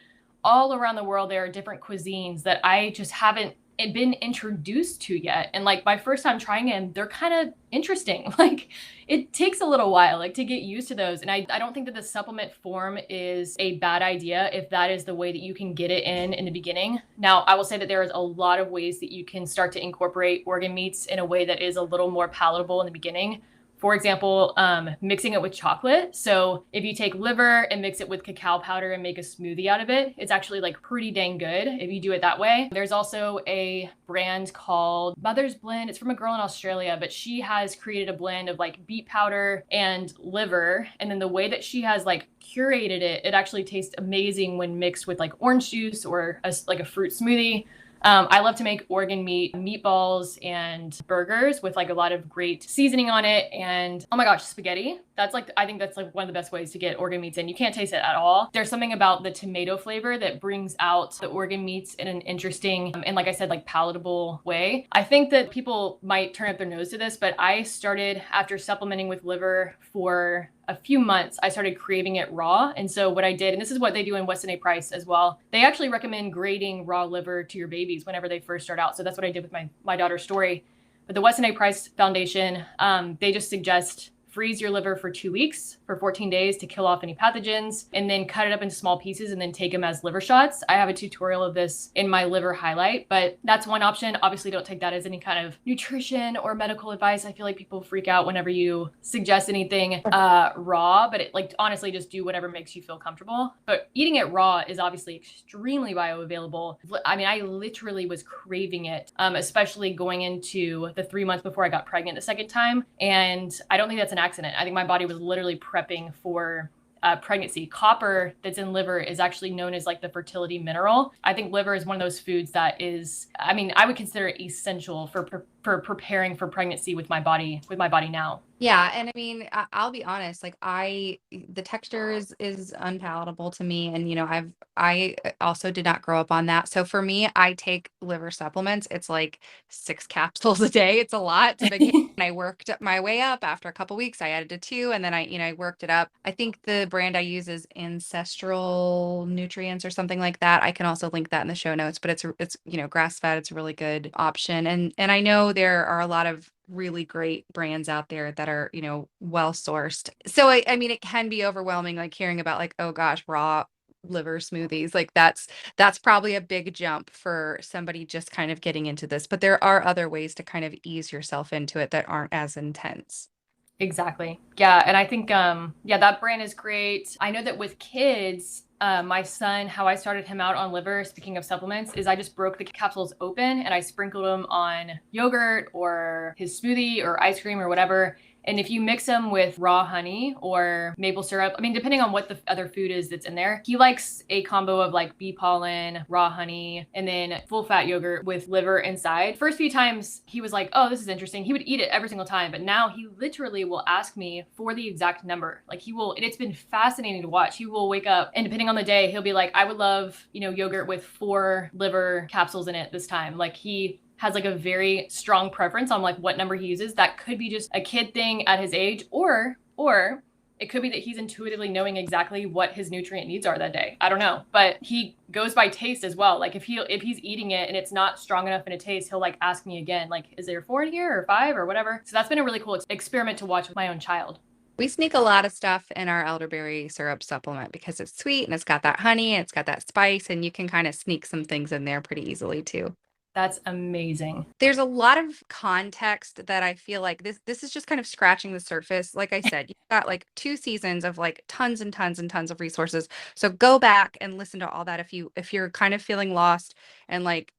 all around the world, there are different cuisines that I just haven't been introduced to yet. And like my first time trying them, they're kind of interesting. Like it takes a little while like to get used to those. And I don't think that the supplement form is a bad idea if that is the way that you can get it in the beginning. Now, I will say that there is a lot of ways that you can start to incorporate organ meats in a way that is a little more palatable in the beginning. For example, mixing it with chocolate. So if you take liver and mix it with cacao powder and make a smoothie out of it, it's actually like pretty dang good if you do it that way. There's also a brand called Mother's Blend. It's from a girl in Australia, but she has created a blend of like beet powder and liver. And then the way that she has like curated it, it actually tastes amazing when mixed with like orange juice or like a fruit smoothie. I love to make organ meat meatballs and burgers with like a lot of great seasoning on it. And oh my gosh, spaghetti. I think that's like one of the best ways to get organ meats in. You can't taste it at all. There's something about the tomato flavor that brings out the organ meats in an interesting and like I said, like palatable way. I think that people might turn up their nose to this, but I started after supplementing with liver for a few months, I started craving it raw. And so what I did, and this is what they do in Weston A. Price as well, they actually recommend grading raw liver to your babies whenever they first start out. So that's what I did with my daughter's story. But the Weston A. Price Foundation, they just suggest freeze your liver for 2 weeks, for 14 days to kill off any pathogens, and then cut it up into small pieces and then take them as liver shots. I have a tutorial of this in my liver highlight, but that's one option. Obviously, don't take that as any kind of nutrition or medical advice. I feel like people freak out whenever you suggest anything raw, but honestly, just do whatever makes you feel comfortable. But eating it raw is obviously extremely bioavailable. I mean, I literally was craving it, especially going into the 3 months before I got pregnant the second time. And I don't think that's an accident. I think my body was literally prepping for pregnancy. Copper that's in liver is actually known as like the fertility mineral. I think liver is one of those foods that is, I mean, I would consider it essential for preparing for pregnancy with my body now. Yeah, and I mean, I'll be honest, like the texture is unpalatable to me, and I also did not grow up on that. So for me, I take liver supplements. It's like 6 capsules a day. It's a lot to begin. And I worked my way up. After a couple weeks, I added to 2, and then I worked it up. I think the brand I use is Ancestral Nutrients or something like that. I can also link that in the show notes, but it's grass fed. It's a really good option, and I know there are a lot of really great brands out there that are, well sourced. So I mean, it can be overwhelming, like hearing about like, oh gosh, raw liver smoothies. Like that's probably a big jump for somebody just kind of getting into this. But there are other ways to kind of ease yourself into it that aren't as intense. Exactly. Yeah. And I think, that brand is great. I know that with kids, my son, how I started him out on liver, speaking of supplements, is I just broke the capsules open and I sprinkled them on yogurt or his smoothie or ice cream or whatever. And if you mix them with raw honey or maple syrup, I mean, depending on what the other food is that's in there, he likes a combo of like bee pollen, raw honey, and then full fat yogurt with liver inside. First few times he was like, oh, this is interesting. He would eat it every single time. But now he literally will ask me for the exact number. Like and it's been fascinating to watch. He will wake up and depending on the day, he'll be like, I would love, yogurt with 4 liver capsules in it this time. Like he has like a very strong preference on like what number he uses. That could be just a kid thing at his age, or it could be that he's intuitively knowing exactly what his nutrient needs are that day. I don't know, but he goes by taste as well. Like if he's eating it and it's not strong enough in a taste, he'll like ask me again, like, is there 4 in here or 5 or whatever? So that's been a really cool experiment to watch with my own child. We sneak a lot of stuff in our elderberry syrup supplement because it's sweet and it's got that honey and it's got that spice, and you can kind of sneak some things in there pretty easily too. That's amazing. There's a lot of context that I feel like this is just kind of scratching the surface. Like I said, you've got like 2 seasons of like tons and tons and tons of resources. So go back and listen to all that if you're kind of feeling lost and like,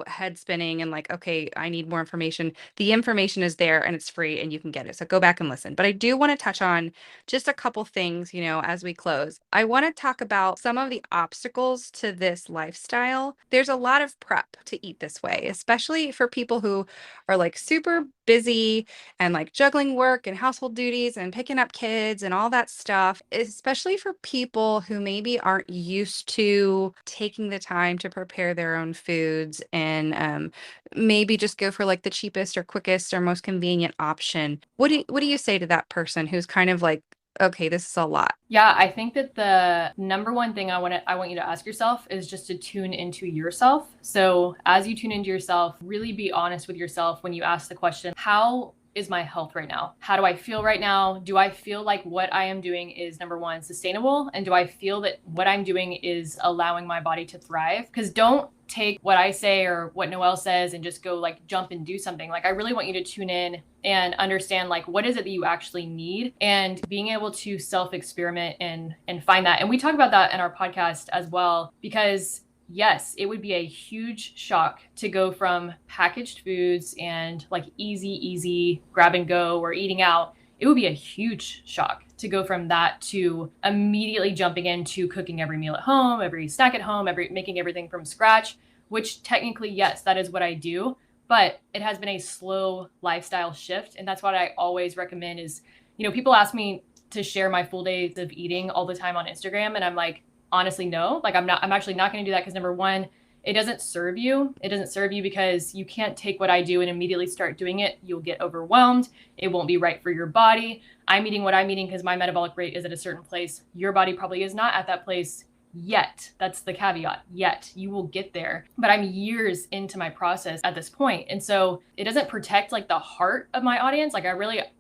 head spinning and like, okay, I need more information. The information is there and it's free and you can get it. So go back and listen. But I do want to touch on just a couple things, as we close. I want to talk about some of the obstacles to this lifestyle. There's a lot of prep to eat this way, especially for people who are like super busy and like juggling work and household duties and picking up kids and all that stuff, especially for people who maybe aren't used to taking the time to prepare their own foods and maybe just go for like the cheapest or quickest or most convenient option. What do you say to that person who's kind of like, okay, this is a lot? Yeah, I think that the number one thing I want you to ask yourself is just to tune into yourself. So, as you tune into yourself, really be honest with yourself when you ask the question, how is my health right now? How do I feel right now? Do I feel like what I am doing is number one, sustainable? And do I feel that what I'm doing is allowing my body to thrive? Because don't take what I say or what Noelle says and just go like jump and do something. Like I really want you to tune in and understand like what is it that you actually need and being able to self-experiment and find that. And we talk about that in our podcast as well, because yes, it would be a huge shock to go from packaged foods and like easy grab and go or eating out. It would be a huge shock to go from that to immediately jumping into cooking every meal at home, every snack at home, making everything from scratch, which technically, yes, that is what I do, but it has been a slow lifestyle shift. And that's what I always recommend is, people ask me to share my full days of eating all the time on Instagram. And I'm like, honestly, no, like I'm actually not going to do that because number one, it doesn't serve you. It doesn't serve you because you can't take what I do and immediately start doing it. You'll get overwhelmed. It won't be right for your body. I'm eating what I'm eating because my metabolic rate is at a certain place. Your body probably is not at that place yet. That's the caveat. Yet. You will get there. But I'm years into my process at this point. And so it doesn't protect like the heart of my audience. Like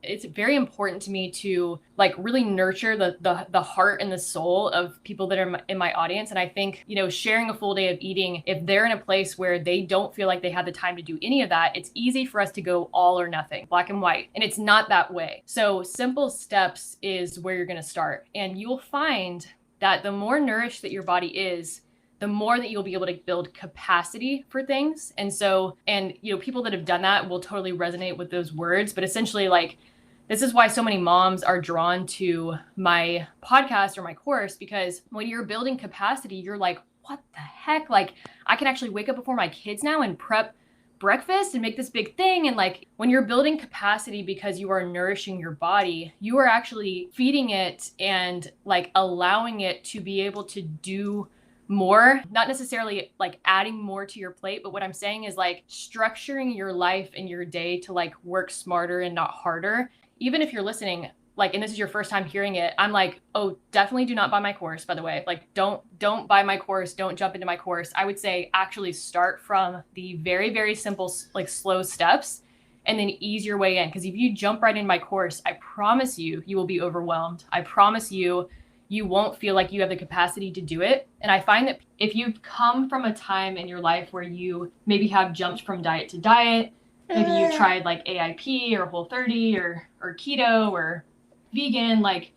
it's very important to me to like really nurture the heart and the soul of people that are in my audience. And I think, sharing a full day of eating, if they're in a place where they don't feel like they have the time to do any of that, it's easy for us to go all or nothing, black and white. And it's not that way. So simple steps is where you're going to start. And you'll find that the more nourished that your body is, the more that you'll be able to build capacity for things. And so, people that have done that will totally resonate with those words. But essentially, like, this is why so many moms are drawn to my podcast or my course, because when you're building capacity, you're like, what the heck? Like, I can actually wake up before my kids now and prep breakfast and make this big thing. And like when you're building capacity because you are nourishing your body, you are actually feeding it and like allowing it to be able to do more, not necessarily like adding more to your plate, but what I'm saying is like structuring your life and your day to like work smarter and not harder. Even if you're listening, like, and this is your first time hearing it, I'm like, oh, definitely do not buy my course, by the way. Like, don't buy my course. Don't jump into my course. I would say actually start from the very, very simple, like slow steps and then ease your way in. Because if you jump right into my course, I promise you, you will be overwhelmed. I promise you, you won't feel like you have the capacity to do it. And I find that if you come from a time in your life where you maybe have jumped from diet to diet, maybe you tried like AIP or Whole30 or keto or vegan, like,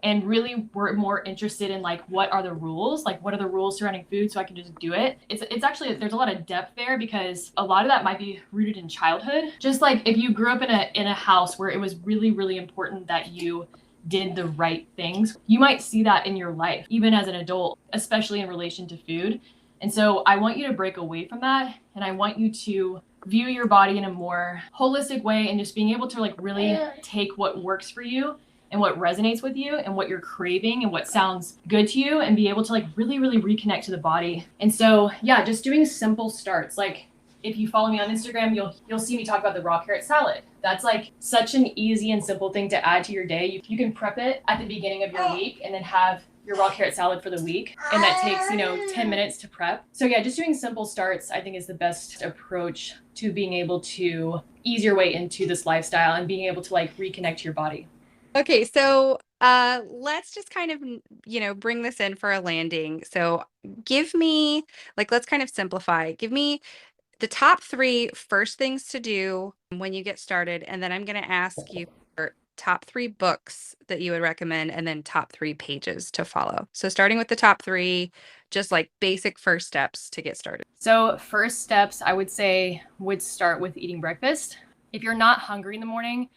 and really were more interested in like what are the rules, like what are the rules surrounding food so I can just do it. It's actually, there's a lot of depth there because a lot of that might be rooted in childhood. Just like if you grew up in a house where it was really, really important that you did the right things, you might see that in your life, even as an adult, especially in relation to food. And so I want you to break away from that. And I want you to view your body in a more holistic way and just being able to like really take what works for you and what resonates with you and what you're craving and what sounds good to you and be able to like really, really reconnect to the body. And so, yeah, just doing simple starts. Like if you follow me on Instagram, you'll see me talk about the raw carrot salad. That's like such an easy and simple thing to add to your day. You can prep it at the beginning of your week and then have your raw carrot salad for the week. And that takes, 10 minutes to prep. So yeah, just doing simple starts, I think is the best approach to being able to ease your way into this lifestyle and being able to like reconnect to your body. Okay, so let's just kind of, bring this in for a landing. So give me, like, let's kind of simplify. Give me the top 3 first things to do when you get started, and then I'm gonna ask you for top 3 books that you would recommend, and then top 3 pages to follow. So starting with the top 3, just like basic first steps to get started. So first steps, I would say, would start with eating breakfast. If you're not hungry in the morning,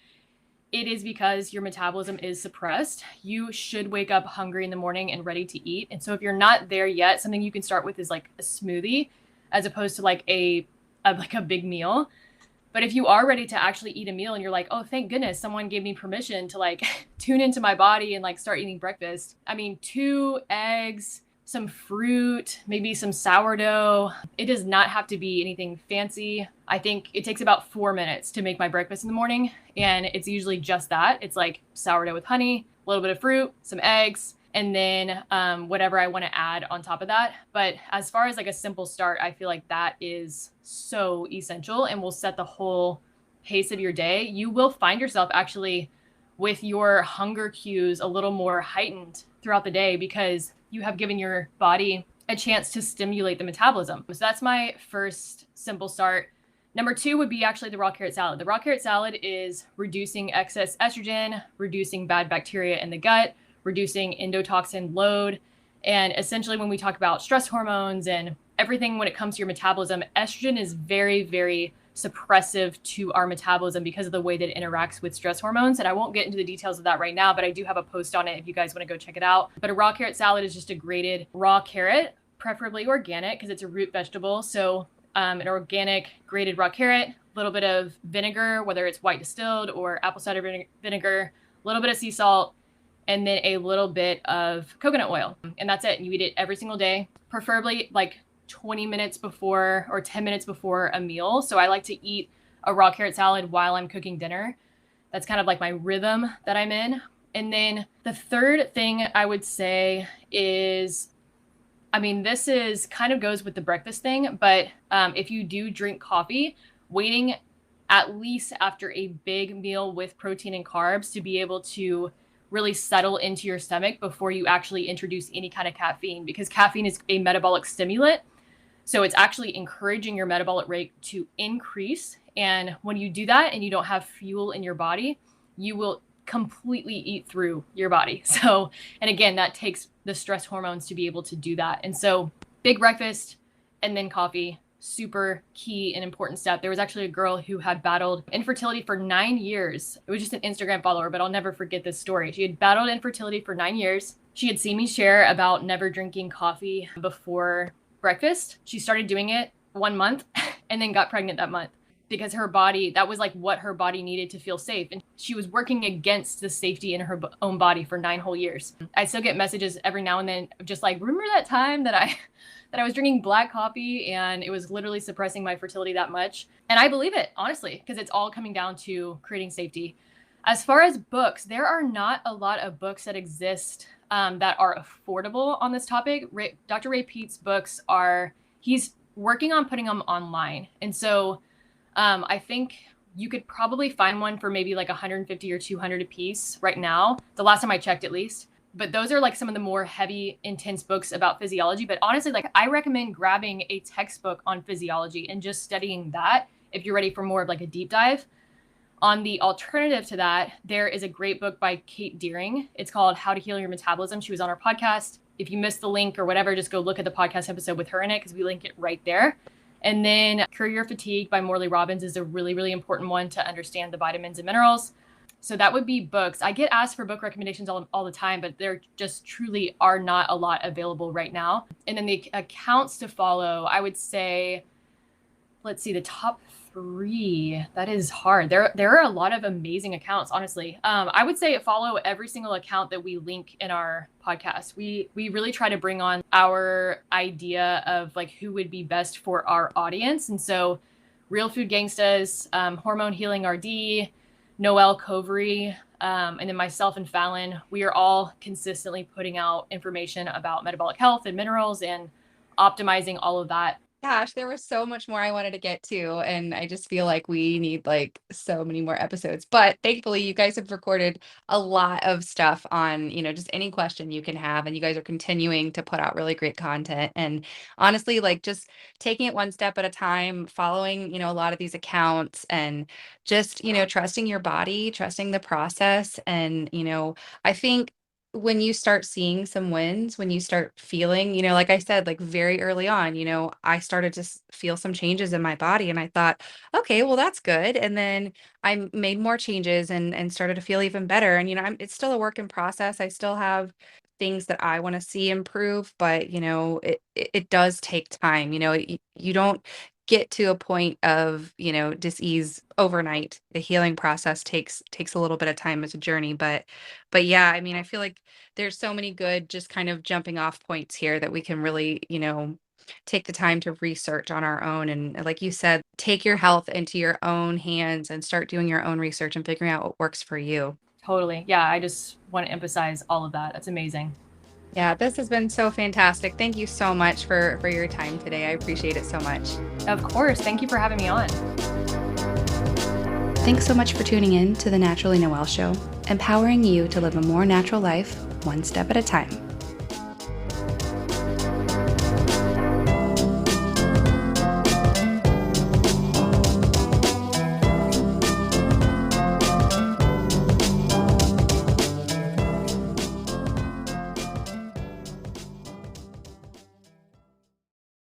it is because your metabolism is suppressed. You should wake up hungry in the morning and ready to eat. And so if you're not there yet, something you can start with is like a smoothie as opposed to like a big meal. But if you are ready to actually eat a meal and you're like, oh, thank goodness someone gave me permission to like tune into my body and like start eating breakfast. I mean, 2 eggs, some fruit, maybe some sourdough. It does not have to be anything fancy. I think it takes about 4 minutes to make my breakfast in the morning. And it's usually just that. It's like sourdough with honey, a little bit of fruit, some eggs, and then whatever I want to add on top of that. But as far as like a simple start, I feel like that is so essential and will set the whole pace of your day. You will find yourself actually with your hunger cues a little more heightened throughout the day because you have given your body a chance to stimulate the metabolism. So that's my first simple start. Number 2 would be actually the raw carrot salad. The raw carrot salad is reducing excess estrogen, reducing bad bacteria in the gut, reducing endotoxin load. And essentially when we talk about stress hormones and everything when it comes to your metabolism, estrogen is very, very suppressive to our metabolism because of the way that it interacts with stress hormones. And I won't get into the details of that right now, but I do have a post on it if you guys want to go check it out. But a raw carrot salad is just a grated raw carrot, preferably organic because it's a root vegetable. So an organic grated raw carrot, a little bit of vinegar, whether it's white distilled or apple cider vinegar, a little bit of sea salt, and then a little bit of coconut oil. And that's it. And you eat it every single day, preferably like 20 minutes before or 10 minutes before a meal. So I like to eat a raw carrot salad while I'm cooking dinner. That's kind of like my rhythm that I'm in. And then the third thing I would say is, I mean, this is kind of goes with the breakfast thing, but if you do drink coffee, waiting at least after a big meal with protein and carbs to be able to really settle into your stomach before you actually introduce any kind of caffeine, because caffeine is a metabolic stimulant. So it's actually encouraging your metabolic rate to increase. And when you do that and you don't have fuel in your body, you will completely eat through your body. So, and again, that takes the stress hormones to be able to do that. And so big breakfast and then coffee, super key and important step. There was actually a girl who had battled infertility for 9 years. It was just an Instagram follower, but I'll never forget this story. She had battled infertility for 9 years. She had seen me share about never drinking coffee before breakfast. She started doing it 1 month and then got pregnant that month because her body, that was like what her body needed to feel safe. And she was working against the safety in her own body for 9 whole years. I still get messages every now and then just like, remember that time that I was drinking black coffee and it was literally suppressing my fertility that much. And I believe it, honestly, because it's all coming down to creating safety. As far as books, there are not a lot of books that exist that are affordable on this topic. Dr. Ray Peat's books he's working on putting them online. And so I think you could probably find one for maybe like 150 or 200 a piece right now. The last time I checked, at least. But those are like some of the more heavy, intense books about physiology. But honestly, like I recommend grabbing a textbook on physiology and just studying that if you're ready for more of like a deep dive. On the alternative to that, there is a great book by Kate Deering. It's called How to Heal Your Metabolism. She was on our podcast. If you missed the link or whatever, just go look at the podcast episode with her in it because we link it right there. And then Cure Your Fatigue by Morley Robbins is a really, really important one to understand the vitamins and minerals. So that would be books. I get asked for book recommendations all the time, but there just truly are not a lot available right now. And then the accounts to follow, I would say, let's see, the top 3. That is hard. There are a lot of amazing accounts, honestly. I would say follow every single account that we link in our podcast. We really try to bring on our idea of like who would be best for our audience. And so Real Food Gangstas, Hormone Healing RD, Noelle Covery, and then myself and Fallon, we are all consistently putting out information about metabolic health and minerals and optimizing all of that Gosh, there was so much more I wanted to get to, and I just feel like we need like so many more episodes. But thankfully, you guys have recorded a lot of stuff on, just any question you can have, and you guys are continuing to put out really great content. And honestly, like just taking it one step at a time, following, a lot of these accounts, and just, trusting your body, trusting the process. And, I think when you start seeing some wins, when you start feeling, like I said, like very early on, I started to feel some changes in my body and I thought, okay, well, that's good. And then made more changes and started to feel even better. And, it's still a work in process. I still have things that I want to see improve, but, it does take time. You don't get to a point of, disease overnight. The healing process takes a little bit of time as a journey, but yeah, I mean, I feel like there's so many good just kind of jumping off points here that we can really, take the time to research on our own. And like you said, take your health into your own hands and start doing your own research and figuring out what works for you. Totally. Yeah, I just want to emphasize all of that. That's amazing. Yeah, this has been so fantastic. Thank you so much for your time today. I appreciate it so much. Of course. Thank you for having me on. Thanks so much for tuning in to the Naturally Noelle Show, empowering you to live a more natural life, one step at a time.